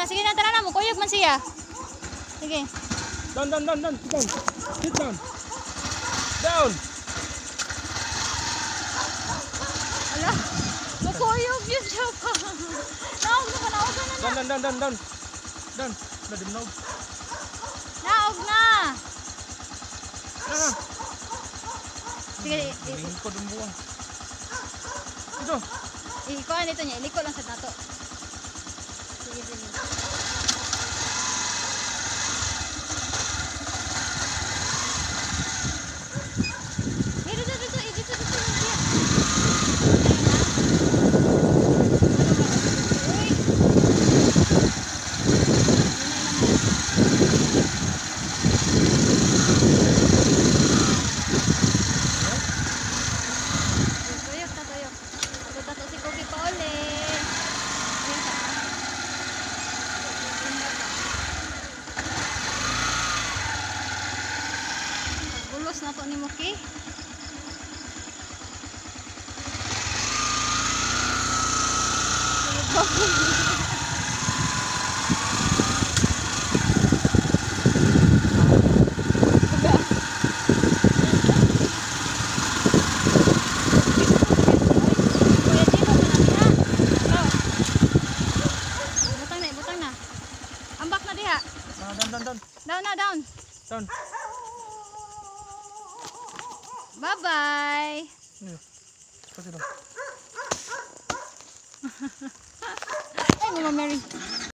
sige na, tara na mo. Kuyog man siya. Sige. Down. Sit down. Down. Ala, makuyog yun siya pa. Naog na. Down. Nadimnog. Naog na. Na. Sige, Lingkod ang buwan. Ito. ikuha dito niya. Iliko lang sa nato. Sige. Bulos na to ni Muki. Butang na. Ambak na diha. Down. Down. Bye-bye. Kasi Ay, Mama Mary.